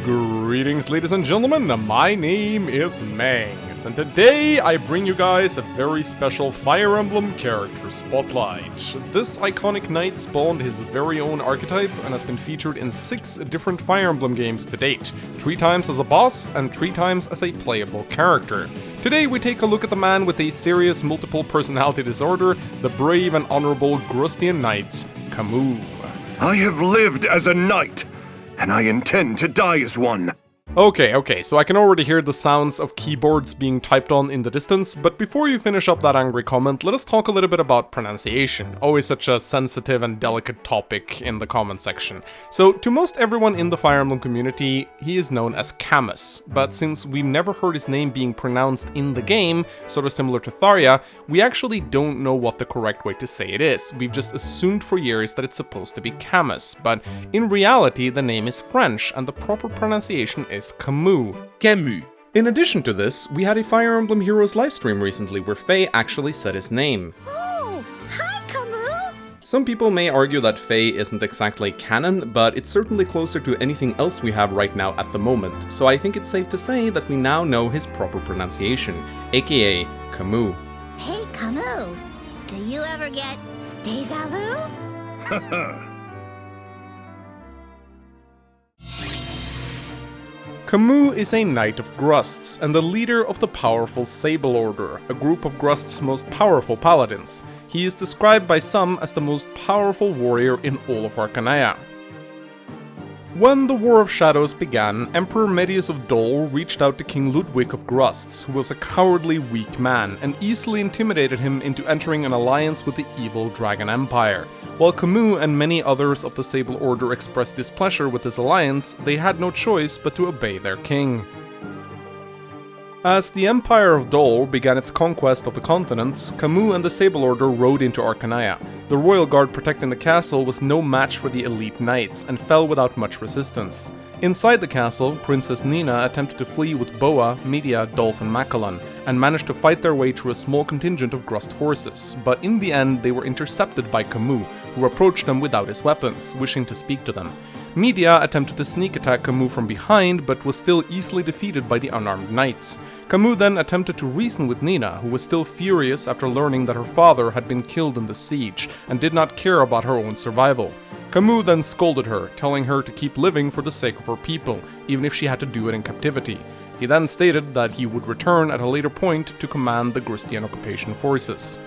Greetings, ladies and gentlemen, my name is Mangs, and today I bring you guys a very special Fire Emblem character spotlight. This iconic knight spawned his very own archetype and has been featured in 6 different Fire Emblem games to date, 3 times as a boss and 3 times as a playable character. Today we take a look at the man with a serious multiple personality disorder, the brave and honorable Grustian knight, Camus. I have lived as a knight, and I intend to die as one. Okay, so I can already hear the sounds of keyboards being typed on in the distance, but before you finish up that angry comment, let us talk a little bit about pronunciation, always such a sensitive and delicate topic in the comment section. So, to most everyone in the Fire Emblem community, he is known as Camus, but since we never heard his name being pronounced in the game, sort of similar to Tharia, we actually don't know what the correct way to say it is. We've just assumed for years that it's supposed to be Camus, but in reality the name is French, and the proper pronunciation is Camus. Camus. In addition to this, we had a Fire Emblem Heroes livestream recently where Faye actually said his name. Oh, hi Camus! Some people may argue that Faye isn't exactly canon, but it's certainly closer to anything else we have right now at the moment, so I think it's safe to say that we now know his proper pronunciation, aka Camus. Hey Camus, do you ever get deja vu? Camus is a Knight of Grusts and the leader of the powerful Sable Order, a group of Grust's most powerful paladins. He is described by some as the most powerful warrior in all of Archanea. When the War of Shadows began, Emperor Medius of Dolhr reached out to King Ludwig of Grusts, who was a cowardly, weak man, and easily intimidated him into entering an alliance with the evil Dragon Empire. While Camus and many others of the Sable Order expressed displeasure with this alliance, they had no choice but to obey their king. As the Empire of Dolhr began its conquest of the continents, Camus and the Sable Order rode into Archanea. The royal guard protecting the castle was no match for the elite knights, and fell without much resistance. Inside the castle, Princess Nina attempted to flee with Boa, Media, Dolph and Macalan, and managed to fight their way through a small contingent of Grust forces, but in the end they were intercepted by Camus, who approached them without his weapons, wishing to speak to them. Media attempted to sneak attack Camus from behind, but was still easily defeated by the unarmed knights. Camus then attempted to reason with Nina, who was still furious after learning that her father had been killed in the siege, and did not care about her own survival. Camus then scolded her, telling her to keep living for the sake of her people, even if she had to do it in captivity. He then stated that he would return at a later point to command the Grustian occupation forces.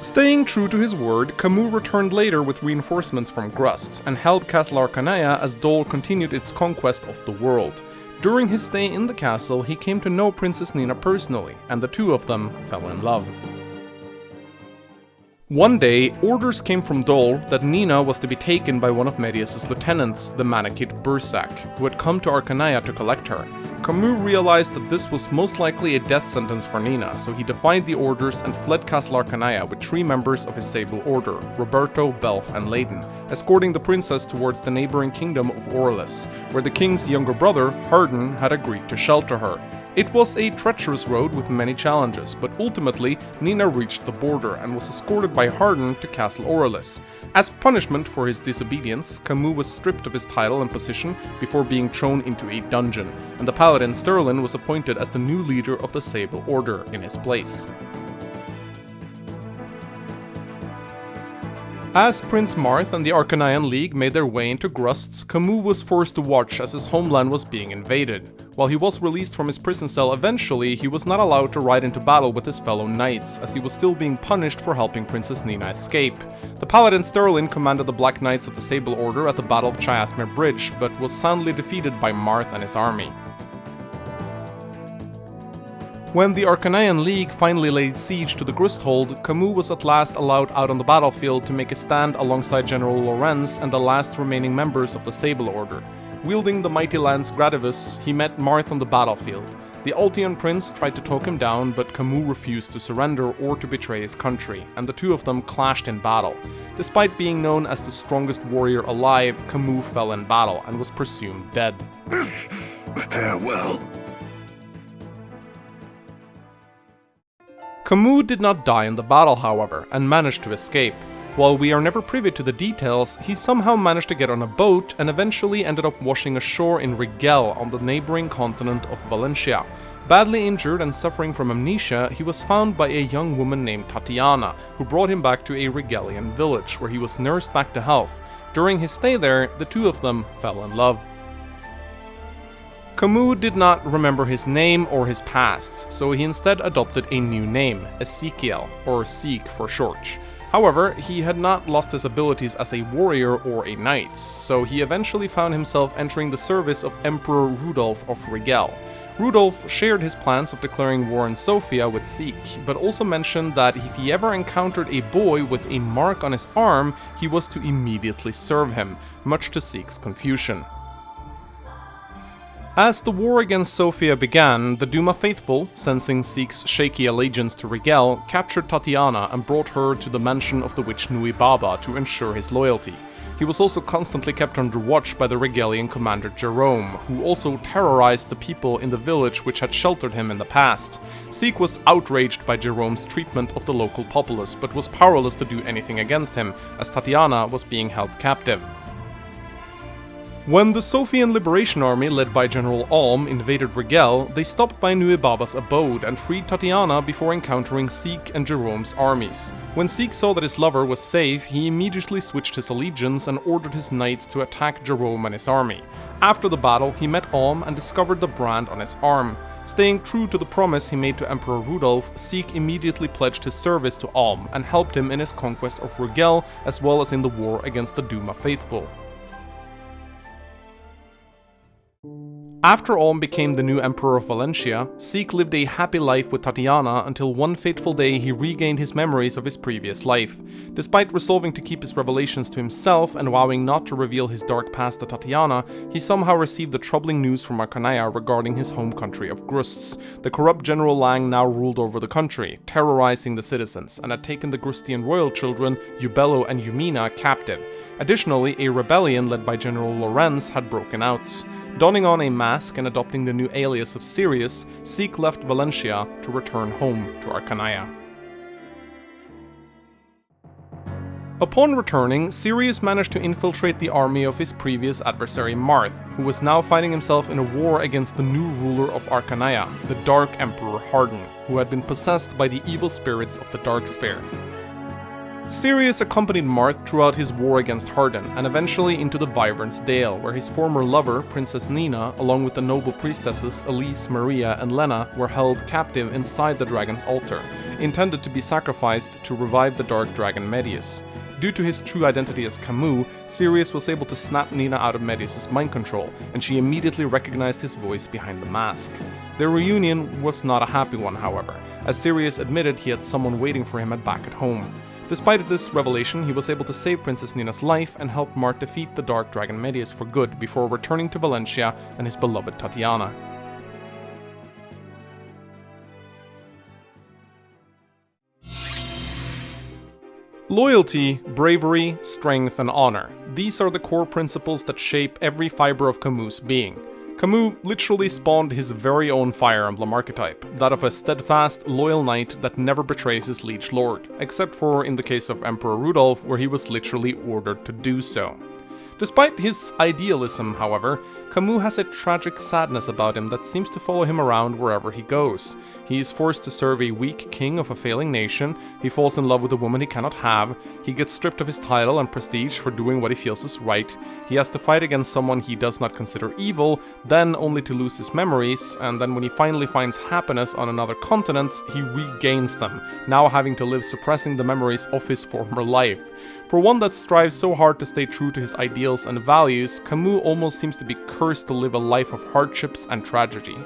Staying true to his word, Camus returned later with reinforcements from Grusts and held Castle Archanea as Dolhr continued its conquest of the world. During his stay in the castle, he came to know Princess Nina personally, and the two of them fell in love. One day, orders came from Dolhr that Nina was to be taken by one of Medius' lieutenants, the Manakit Bursak, who had come to Archanea to collect her. Camus realized that this was most likely a death sentence for Nina, so he defied the orders and fled Castle Archanea with 3 members of his Sable Order, Roberto, Belf, and Leyden, escorting the princess towards the neighboring kingdom of Orlis, where the king's younger brother, Hardin, had agreed to shelter her. It was a treacherous road with many challenges, but ultimately Nina reached the border and was escorted by Hardin to Castle Orlis. As punishment for his disobedience, Camus was stripped of his title and position before being thrown into a dungeon, and the paladin Sterlin was appointed as the new leader of the Sable Order in his place. As Prince Marth and the Archanean League made their way into Grusts, Camus was forced to watch as his homeland was being invaded. While he was released from his prison cell eventually, he was not allowed to ride into battle with his fellow knights, as he was still being punished for helping Princess Nina escape. The paladin Sterlin commanded the Black Knights of the Sable Order at the Battle of Chiasmere Bridge, but was soundly defeated by Marth and his army. When the Archanean League finally laid siege to the Grusthold, Camus was at last allowed out on the battlefield to make a stand alongside General Lorenz and the last remaining members of the Sable Order. Wielding the mighty lance Gradivus, he met Marth on the battlefield. The Ultian prince tried to talk him down, but Camus refused to surrender or to betray his country, and the two of them clashed in battle. Despite being known as the strongest warrior alive, Camus fell in battle and was presumed dead. Farewell. Camus did not die in the battle, however, and managed to escape. While we are never privy to the details, he somehow managed to get on a boat and eventually ended up washing ashore in Rigel on the neighboring continent of Valentia. Badly injured and suffering from amnesia, he was found by a young woman named Tatiana, who brought him back to a Rigelian village, where he was nursed back to health. During his stay there, the two of them fell in love. Camus did not remember his name or his pasts, so he instead adopted a new name, Ezekiel, or Zeke for short. However, he had not lost his abilities as a warrior or a knight, so he eventually found himself entering the service of Emperor Rudolf of Rigel. Rudolf shared his plans of declaring war on Sofia with Zeke, but also mentioned that if he ever encountered a boy with a mark on his arm, he was to immediately serve him, much to Zeke's confusion. As the war against Sofia began, the Duma faithful, sensing Zeke's shaky allegiance to Rigel, captured Tatiana and brought her to the mansion of the witch Nui Baba to ensure his loyalty. He was also constantly kept under watch by the Rigelian commander Jerome, who also terrorized the people in the village which had sheltered him in the past. Zeke was outraged by Jerome's treatment of the local populace, but was powerless to do anything against him, as Tatiana was being held captive. When the Sophian Liberation Army led by General Alm invaded Rigel, they stopped by Nui Baba's abode and freed Tatiana before encountering Zeke and Jerome's armies. When Zeke saw that his lover was safe, he immediately switched his allegiance and ordered his knights to attack Jerome and his army. After the battle, he met Alm and discovered the brand on his arm. Staying true to the promise he made to Emperor Rudolf, Zeke immediately pledged his service to Alm and helped him in his conquest of Rigel as well as in the war against the Duma faithful. After Alm became the new Emperor of Valentia, Zeke lived a happy life with Tatiana until one fateful day he regained his memories of his previous life. Despite resolving to keep his revelations to himself and vowing not to reveal his dark past to Tatiana, he somehow received the troubling news from Archanea regarding his home country of Grusts. The corrupt General Lang now ruled over the country, terrorizing the citizens, and had taken the Grustian royal children, Eubello and Eumina, captive. Additionally, a rebellion led by General Lorenz had broken out. Donning on a mask and adopting the new alias of Sirius, Zeke left Valentia to return home to Archanea. Upon returning, Sirius managed to infiltrate the army of his previous adversary Marth, who was now finding himself in a war against the new ruler of Archanea, the Dark Emperor Hardin, who had been possessed by the evil spirits of the Darkspear. Sirius accompanied Marth throughout his war against Hardin, and eventually into the Wyvern's Dale, where his former lover, Princess Nina, along with the noble priestesses Elise, Maria, and Lena, were held captive inside the dragon's altar, intended to be sacrificed to revive the dark dragon Medius. Due to his true identity as Camus, Sirius was able to snap Nina out of Medius' mind control, and she immediately recognized his voice behind the mask. Their reunion was not a happy one, however, as Sirius admitted he had someone waiting for him back at home. Despite this revelation, he was able to save Princess Nina's life and help Marth defeat the Dark Dragon Medius for good before returning to Valentia and his beloved Tatiana. Loyalty, bravery, strength, and honor. These are the core principles that shape every fiber of Camus' being. Camus literally spawned his very own Fire Emblem archetype, that of a steadfast, loyal knight that never betrays his liege lord, except for in the case of Emperor Rudolf, where he was literally ordered to do so. Despite his idealism, however, Camus has a tragic sadness about him that seems to follow him around wherever he goes. He is forced to serve a weak king of a failing nation, he falls in love with a woman he cannot have, he gets stripped of his title and prestige for doing what he feels is right, he has to fight against someone he does not consider evil, then only to lose his memories, and then when he finally finds happiness on another continent, he regains them, now having to live suppressing the memories of his former life. For one that strives so hard to stay true to his ideals and values, Camus almost seems to be cursed to live a life of hardships and tragedy.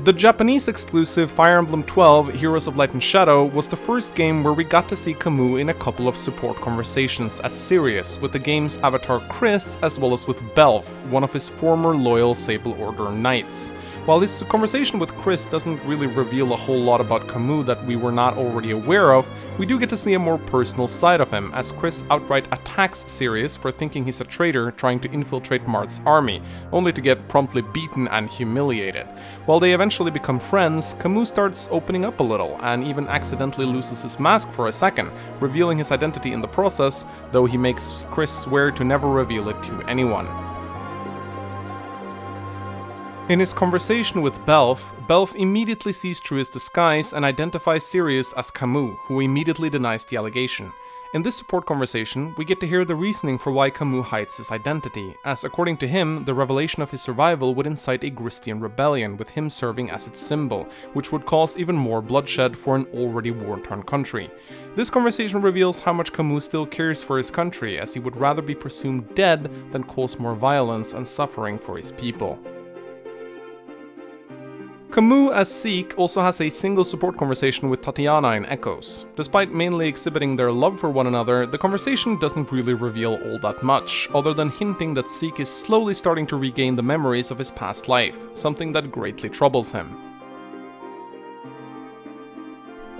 The Japanese exclusive Fire Emblem 12 Heroes of Light and Shadow was the first game where we got to see Camus in a couple of support conversations as Sirius with the game's avatar Chris, as well as with Belf, one of his former loyal Sable Order knights. While his conversation with Chris doesn't really reveal a whole lot about Camus that we were not already aware of, we do get to see a more personal side of him, as Chris outright attacks Sirius for thinking he's a traitor trying to infiltrate Marth's army, only to get promptly beaten and humiliated. While they eventually become friends, Camus starts opening up a little, and even accidentally loses his mask for a second, revealing his identity in the process, though he makes Chris swear to never reveal it to anyone. In his conversation with Belf immediately sees through his disguise and identifies Sirius as Camus, who immediately denies the allegation. In this support conversation, we get to hear the reasoning for why Camus hides his identity, as according to him, the revelation of his survival would incite a Gristian rebellion, with him serving as its symbol, which would cause even more bloodshed for an already war-torn country. This conversation reveals how much Camus still cares for his country, as he would rather be presumed dead than cause more violence and suffering for his people. Camus as Zeke also has a single support conversation with Tatiana in Echoes. Despite mainly exhibiting their love for one another, the conversation doesn't really reveal all that much, other than hinting that Zeke is slowly starting to regain the memories of his past life, something that greatly troubles him.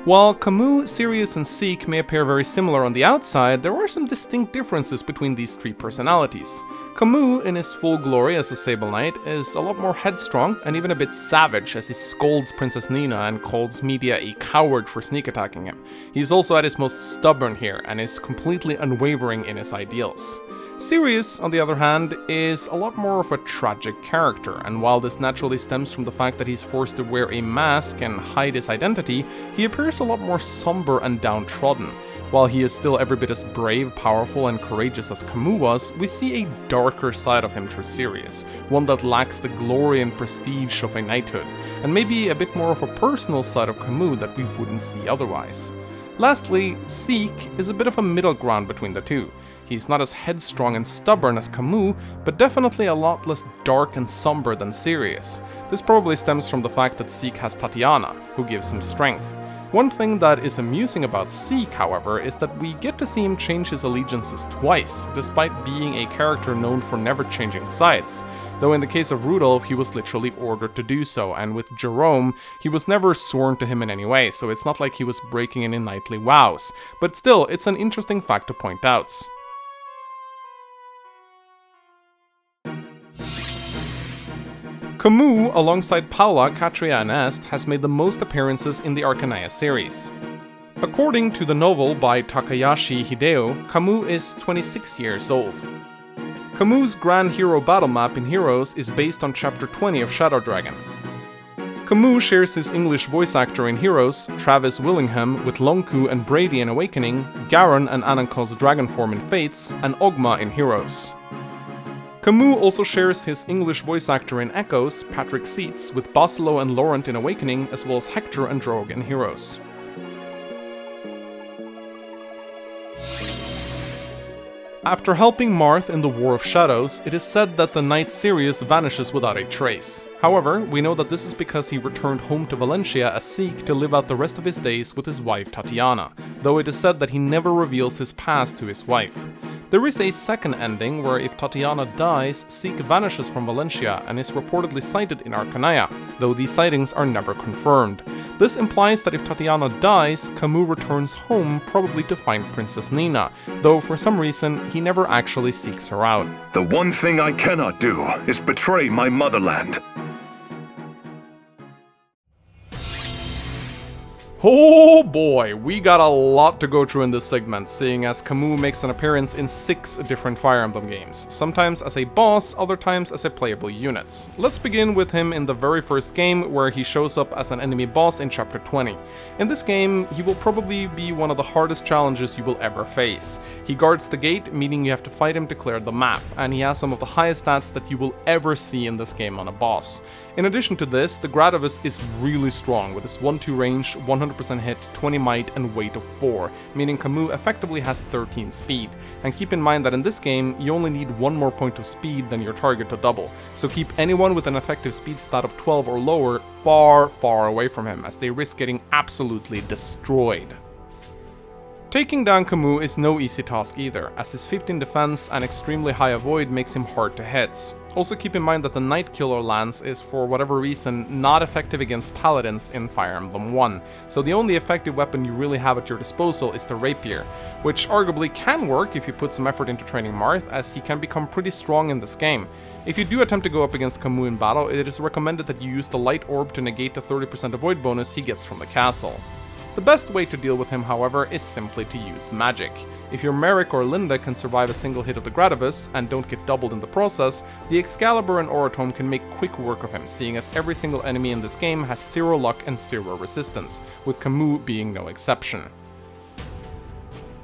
While Camus, Sirius, and Zeke may appear very similar on the outside, there are some distinct differences between these three personalities. Camus, in his full glory as a Sable Knight, is a lot more headstrong and even a bit savage as he scolds Princess Nina and calls Media a coward for sneak attacking him. He's also at his most stubborn here and is completely unwavering in his ideals. Sirius, on the other hand, is a lot more of a tragic character, and while this naturally stems from the fact that he's forced to wear a mask and hide his identity, he appears a lot more somber and downtrodden. While he is still every bit as brave, powerful, and courageous as Camus was, we see a darker side of him through Sirius, one that lacks the glory and prestige of a knighthood, and maybe a bit more of a personal side of Camus that we wouldn't see otherwise. Lastly, Zeke is a bit of a middle ground between the two. He's not as headstrong and stubborn as Camus, but definitely a lot less dark and somber than Sirius. This probably stems from the fact that Zeke has Tatiana, who gives him strength. One thing that is amusing about Zeke, however, is that we get to see him change his allegiances twice, despite being a character known for never changing sides. Though in the case of Rudolph, he was literally ordered to do so, and with Jerome, he was never sworn to him in any way, so it's not like he was breaking any knightly vows. But still, it's an interesting fact to point out. Camus, alongside Paula, Katria, and Est, has made the most appearances in the Archanea series. According to the novel by Takayashi Hideo, Camus is 26 years old. Camus' Grand Hero battle map in Heroes is based on Chapter 20 of Shadow Dragon. Camus shares his English voice actor in Heroes, Travis Willingham, with Lonku and Brady in Awakening, Garon and Anankol's dragon form in Fates, and Ogma in Heroes. Camus also shares his English voice actor in Echoes, Patrick Seitz, with Basilo and Laurent in Awakening, as well as Hector and Drogue in Heroes. After helping Marth in the War of Shadows, it is said that the knight Sirius vanishes without a trace. However, we know that this is because he returned home to Valentia as Zeke to live out the rest of his days with his wife Tatiana, though it is said that he never reveals his past to his wife. There is a second ending where if Tatiana dies, Zeke vanishes from Valentia and is reportedly sighted in Archanea, though these sightings are never confirmed. This implies that if Tatiana dies, Camus returns home probably to find Princess Nina, though for some reason he never actually seeks her out. The one thing I cannot do is betray my motherland. Oh boy, we got a lot to go through in this segment, seeing as Camus makes an appearance in 6 different Fire Emblem games, sometimes as a boss, other times as a playable unit. Let's begin with him in the very first game, where he shows up as an enemy boss in Chapter 20. In this game, he will probably be one of the hardest challenges you will ever face. He guards the gate, meaning you have to fight him to clear the map, and he has some of the highest stats that you will ever see in this game on a boss. In addition to this, the Gradavis is really strong with his 1-2 range, 100% hit, 20 might, and weight of 4, meaning Camus effectively has 13 speed. And keep in mind that in this game, you only need 1 more point of speed than your target to double, so keep anyone with an effective speed stat of 12 or lower far, far away from him, as they risk getting absolutely destroyed. Taking down Camus is no easy task either, as his 15 defense and extremely high avoid makes him hard to hit. Also keep in mind that the Night Killer lance is, for whatever reason, not effective against paladins in Fire Emblem 1, so the only effective weapon you really have at your disposal is the rapier, which arguably can work if you put some effort into training Marth, as he can become pretty strong in this game. If you do attempt to go up against Camus in battle, it is recommended that you use the Light Orb to negate the 30% avoid bonus he gets from the castle. The best way to deal with him, however, is simply to use magic. If your Merrick or Linda can survive a single hit of the Gradivus, and don't get doubled in the process, the Excalibur and Orotome can make quick work of him, seeing as every single enemy in this game has 0 luck and 0 resistance, with Camus being no exception.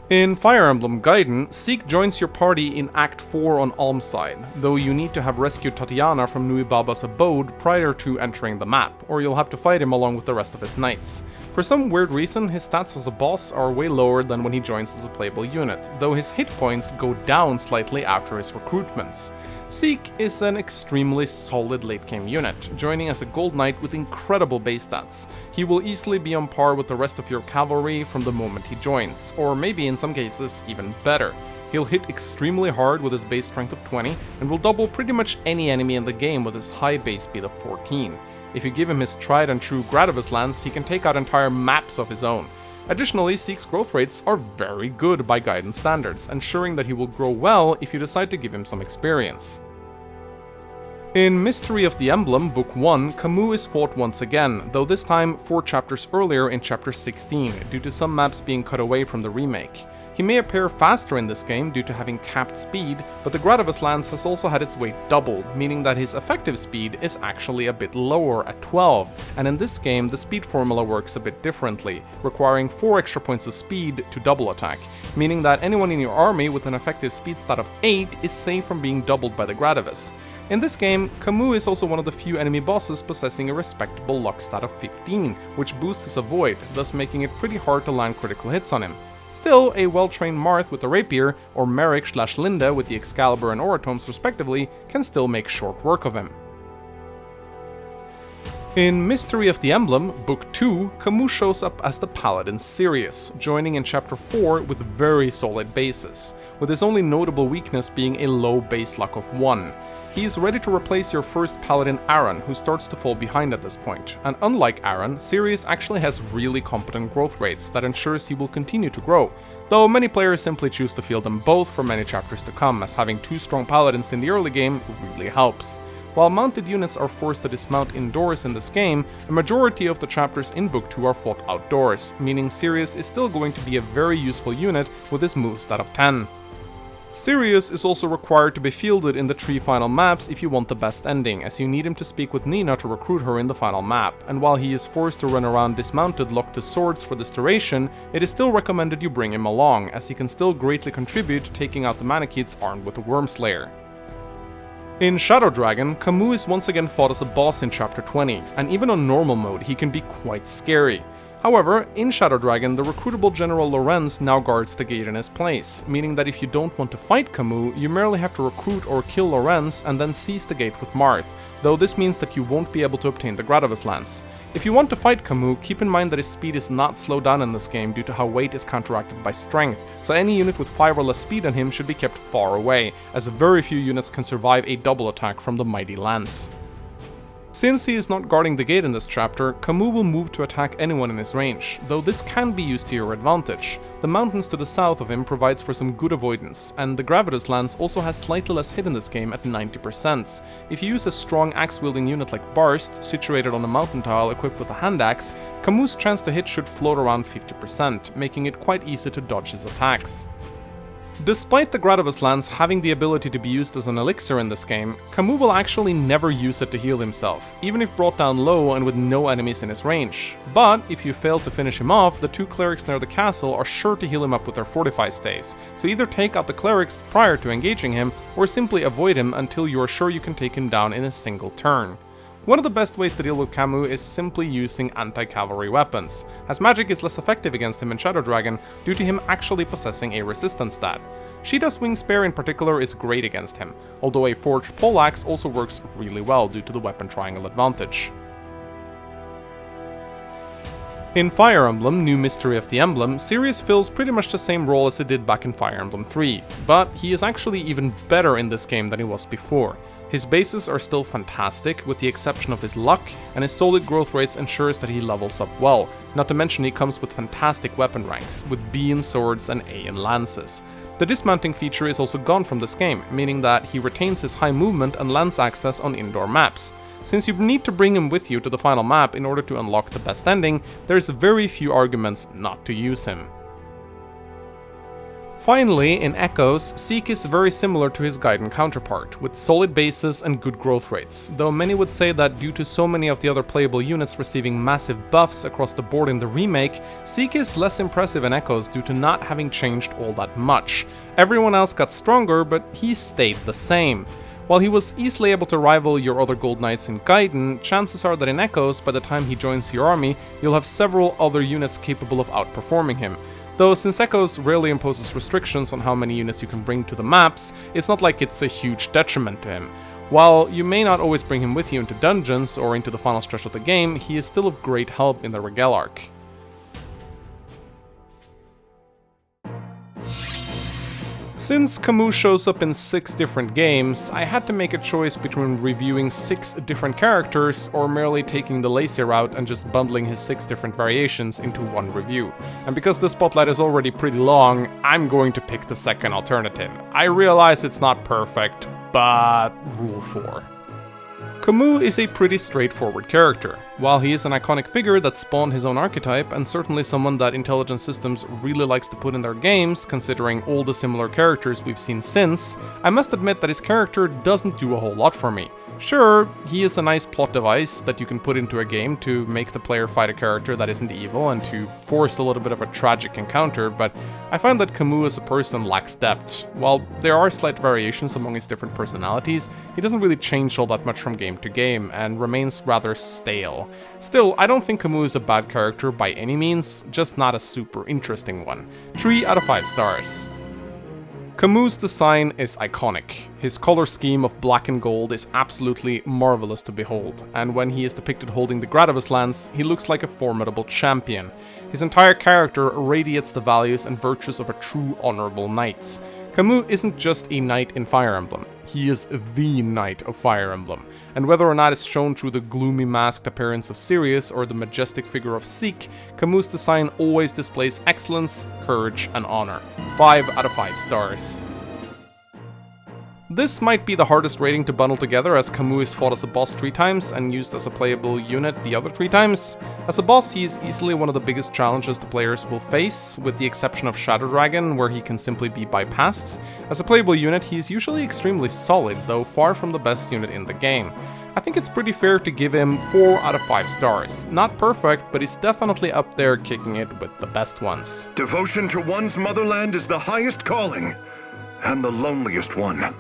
In Fire Emblem Gaiden, Zeke joins your party in Act 4 on Almside, though you need to have rescued Tatiana from Nui Baba's abode prior to entering the map, or you'll have to fight him along with the rest of his knights. For some weird reason, his stats as a boss are way lower than when he joins as a playable unit, though his hit points go down slightly after his recruitments. Zeke is an extremely solid late-game unit, joining as a Gold Knight with incredible base stats. He will easily be on par with the rest of your cavalry from the moment he joins, or maybe in some cases even better. He'll hit extremely hard with his base strength of 20, and will double pretty much any enemy in the game with his high base speed of 14. If you give him his tried and true Gradivus lance, he can take out entire maps of his own. Additionally, Zeke's growth rates are very good by Gaiden standards, ensuring that he will grow well if you decide to give him some experience. In Mystery of the Emblem, Book 1, Camus is fought once again, though this time 4 chapters earlier in Chapter 16, due to some maps being cut away from the remake. He may appear faster in this game due to having capped speed, but the Gradivus lance has also had its weight doubled, meaning that his effective speed is actually a bit lower at 12, and in this game the speed formula works a bit differently, requiring 4 extra points of speed to double attack, meaning that anyone in your army with an effective speed stat of 8 is safe from being doubled by the Gradivus. In this game, Camus is also one of the few enemy bosses possessing a respectable luck stat of 15, which boosts his avoid, thus making it pretty hard to land critical hits on him. Still, a well-trained Marth with the rapier, or Merrick/Linda with the Excalibur and Oratomes respectively, can still make short work of him. In Mystery of the Emblem, Book 2, Camus shows up as the Paladin Sirius, joining in Chapter 4 with very solid bases, with his only notable weakness being a low base luck of 1. He is ready to replace your first Paladin Aaron, who starts to fall behind at this point, and unlike Aaron, Sirius actually has really competent growth rates that ensures he will continue to grow, though many players simply choose to field them both for many chapters to come, as having 2 strong Paladins in the early game really helps. While mounted units are forced to dismount indoors in this game, a majority of the chapters in Book 2 are fought outdoors, meaning Sirius is still going to be a very useful unit with his move stat of 10. Sirius is also required to be fielded in the 3 final maps if you want the best ending, as you need him to speak with Nina to recruit her in the final map, and while he is forced to run around dismounted locked to swords for this duration, it is still recommended you bring him along, as he can still greatly contribute to taking out the Manichees armed with the Wormslayer. In Shadow Dragon, Camus is once again fought as a boss in Chapter 20, and even on normal mode he can be quite scary. However, in Shadow Dragon, the recruitable General Lorenz now guards the gate in his place, meaning that if you don't want to fight Camus, you merely have to recruit or kill Lorenz and then seize the gate with Marth, though this means that you won't be able to obtain the Gradivus lance. If you want to fight Camus, keep in mind that his speed is not slowed down in this game due to how weight is counteracted by strength, so any unit with 5 or less speed on him should be kept far away, as very few units can survive a double attack from the mighty lance. Since he is not guarding the gate in this chapter, Camus will move to attack anyone in his range, though this can be used to your advantage. The mountains to the south of him provides for some good avoidance, and the Gradivus lance also has slightly less hit in this game at 90%. If you use a strong axe-wielding unit like Barst, situated on a mountain tile equipped with a hand axe, Camus' chance to hit should float around 50%, making it quite easy to dodge his attacks. Despite the Gradivus lance having the ability to be used as an elixir in this game, Camus will actually never use it to heal himself, even if brought down low and with no enemies in his range. But if you fail to finish him off, the 2 clerics near the castle are sure to heal him up with their fortify staves, so either take out the clerics prior to engaging him, or simply avoid him until you are sure you can take him down in a single turn. One of the best ways to deal with Camus is simply using anti-cavalry weapons, as magic is less effective against him in Shadow Dragon due to him actually possessing a resistance stat. Sheeta's Wing Spear in particular is great against him, although a forged poleaxe also works really well due to the weapon triangle advantage. In Fire Emblem, New Mystery of the Emblem, Sirius fills pretty much the same role as he did back in Fire Emblem 3, but he is actually even better in this game than he was before. His bases are still fantastic, with the exception of his luck, and his solid growth rates ensures that he levels up well, not to mention he comes with fantastic weapon ranks, with B in swords and A in lances. The dismounting feature is also gone from this game, meaning that he retains his high movement and lance access on indoor maps. Since you need to bring him with you to the final map in order to unlock the best ending, there's very few arguments not to use him. Finally, in Echoes, Zeke is very similar to his Gaiden counterpart, with solid bases and good growth rates, though many would say that due to so many of the other playable units receiving massive buffs across the board in the remake, Zeke is less impressive in Echoes due to not having changed all that much. Everyone else got stronger, but he stayed the same. While he was easily able to rival your other Gold Knights in Gaiden, chances are that in Echoes, by the time he joins your army, you'll have several other units capable of outperforming him. Though since Echoes rarely imposes restrictions on how many units you can bring to the maps, it's not like it's a huge detriment to him. While you may not always bring him with you into dungeons or into the final stretch of the game, he is still of great help in the Regel arc. Since Camus shows up in 6 different games, I had to make a choice between reviewing 6 different characters or merely taking the lazy route and just bundling his 6 different variations into one review. And because the spotlight is already pretty long, I'm going to pick the second alternative. I realize it's not perfect, but rule 4. Camus is a pretty straightforward character. While he is an iconic figure that spawned his own archetype, and certainly someone that Intelligent Systems really likes to put in their games, considering all the similar characters we've seen since, I must admit that his character doesn't do a whole lot for me. Sure, he is a nice plot device that you can put into a game to make the player fight a character that isn't evil and to force a little bit of a tragic encounter, but I find that Camus as a person lacks depth. While there are slight variations among his different personalities, he doesn't really change all that much from game to game and remains rather stale. Still, I don't think Camus is a bad character by any means, just not a super interesting one. 3 out of 5 stars. Camus' design is iconic. His color scheme of black and gold is absolutely marvelous to behold, and when he is depicted holding the Gradivus lance, he looks like a formidable champion. His entire character radiates the values and virtues of a true honorable knight. Camus isn't just a knight in Fire Emblem, he is the knight of Fire Emblem, and whether or not it's shown through the gloomy masked appearance of Sirius or the majestic figure of Zeke, Camus' design always displays excellence, courage, and honor. 5 out of 5 stars. This might be the hardest rating to bundle together, as Camus is fought as a boss 3 times and used as a playable unit the other 3 times. As a boss, he is easily one of the biggest challenges the players will face, with the exception of Shadow Dragon, where he can simply be bypassed. As a playable unit, he is usually extremely solid, though far from the best unit in the game. I think it's pretty fair to give him 4 out of 5 stars. Not perfect, but he's definitely up there kicking it with the best ones. Devotion to one's motherland is the highest calling, and the loneliest one.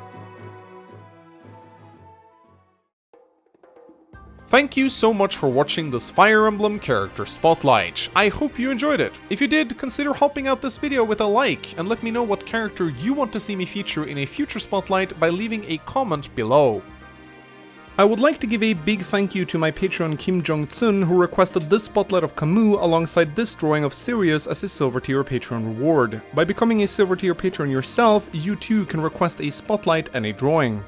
Thank you so much for watching this Fire Emblem character spotlight. I hope you enjoyed it. If you did, consider helping out this video with a like, and let me know what character you want to see me feature in a future spotlight by leaving a comment below. I would like to give a big thank you to my Patreon Kim Jong-tsun, who requested this spotlight of Camus alongside this drawing of Sirius as his Silver Tier Patreon reward. By becoming a Silver Tier Patreon yourself, you too can request a spotlight and a drawing.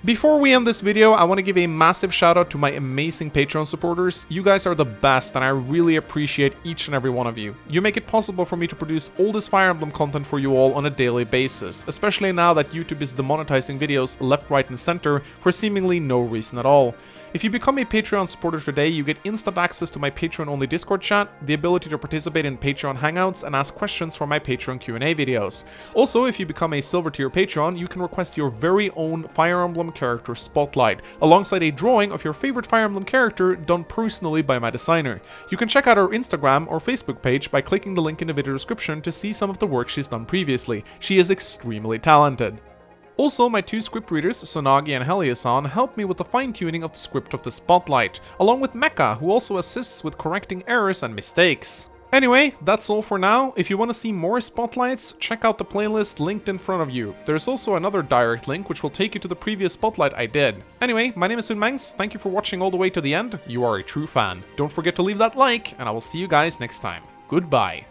Before we end this video, I want to give a massive shout out to my amazing Patreon supporters. You guys are the best, and I really appreciate each and every one of you. You make it possible for me to produce all this Fire Emblem content for you all on a daily basis, especially now that YouTube is demonetizing videos left, right, and center for seemingly no reason at all. If you become a Patreon supporter today, you get instant access to my Patreon-only Discord chat, the ability to participate in Patreon Hangouts, and ask questions for my Patreon Q&A videos. Also, if you become a Silver Tier Patreon, you can request your very own Fire Emblem character spotlight, alongside a drawing of your favorite Fire Emblem character done personally by my designer. You can check out our Instagram or Facebook page by clicking the link in the video description to see some of the work she's done previously. She is extremely talented. Also, my 2 script readers, Sonagi and Heliasan, help me with the fine-tuning of the script of the spotlight, along with Mecha, who also assists with correcting errors and mistakes. Anyway, that's all for now. If you want to see more spotlights, check out the playlist linked in front of you. There's also another direct link which will take you to the previous spotlight I did. Anyway, my name is Mangs. Thank you for watching all the way to the end. You are a true fan. Don't forget to leave that like, and I will see you guys next time. Goodbye.